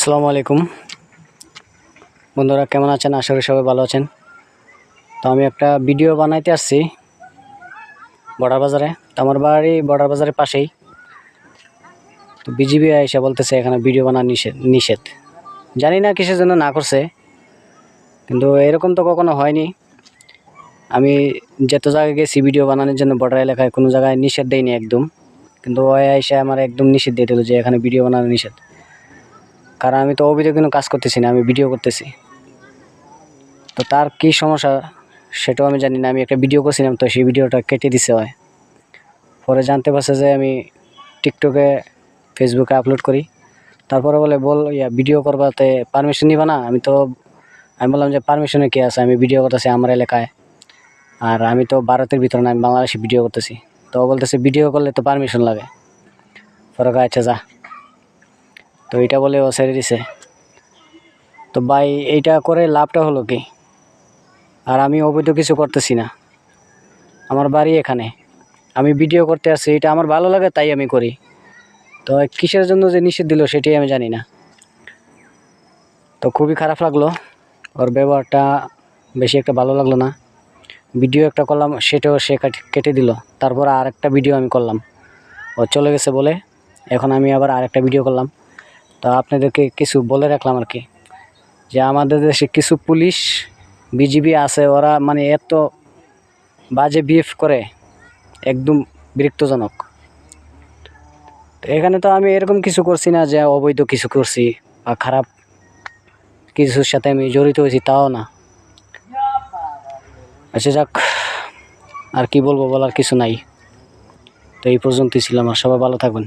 আসসালামু আলাইকুম বন্ধুরা, কেমন আছেন? আশা করি সবাই ভালো আছেন। তো আমি একটা ভিডিও বানাইতে আসছি বর্ডার বাজারে। তো আমার বাড়ি বর্ডার বাজারের পাশেই। তো বিজিবি এসে বলতেছে এখানে ভিডিও বানানো নিষেধ। জানি না কিসের জন্য না করছে, কিন্তু এরকম তো কখনো হয়নি। আমি যত জায়গায় গেছি ভিডিও বানানোর জন্য বর্ডার এলাকায়, কোনো জায়গায় নিষেধ দেয়নি একদম, কিন্তু ওই এসে আমার একদম নিষেধ দিয়ে দিল যে এখানে ভিডিও বানানো নিষেধ। কারণ আমি তো অবৈধ কোনো কাজ করতেছি না, আমি ভিডিও করতেছি। তো তার কী সমস্যা সেটাও আমি জানি না। আমি একটা ভিডিও করছিলাম, তো সেই ভিডিওটা কেটে দিছে হয়। পরে জানতে পারছে যে আমি টিকটকে, ফেসবুকে আপলোড করি। তারপরে বলে ভিডিও করবাতে পারমিশন নিবা না? আমি বললাম যে পারমিশনে কী আছে, আমি ভিডিও করতেছি আমার এলাকায়, আর আমি তো ভারতের ভিতরে না, আমি বাংলাদেশে ভিডিও করতেছি। তো বলতেছে ভিডিও করলে তো পারমিশন লাগে। পরে আচ্ছা যা, তো এইটা বলে ও ছেড়ে দিছে। তো ভাই, এইটা করে লাভটা হলো কি? আর আমি অবৈধ কিছু করতেছি না, আমার বাড়ি এখানে, আমি ভিডিও করতে আসছি, এটা আমার ভালো লাগে তাই আমি করি। তো কিসের জন্য যে নিষেধ দিল সেটাই আমি জানি না। তো খুবই খারাপ লাগলো, ওর ব্যবহারটা বেশি একটা ভালো লাগলো না। ভিডিও একটা করলাম, সেটাও সে কেটে দিল। তারপর আরেকটা ভিডিও আমি করলাম, ও চলে গেছে বলে এখন আমি আবার আরেকটা ভিডিও করলাম। তো আপনাদেরকে কিছু বলে রাখলাম আর কি, যে আমাদের দেশে কিছু পুলিশ বিজিবি আছে, ওরা মানে এত বাজে বিহেভ করে, একদম বিরক্তজনক। তো এখানে তো আমি এরকম কিছু করছি না যে অবৈধ কিছু করছি বা খারাপ কিছুর সাথে আমি জড়িত হয়েছি, তাও না। আচ্ছা যাক, আর কি বলবো, বলার কিছু নাই। তো এই পর্যন্তই ছিল আমার। সবাই ভালো থাকবেন।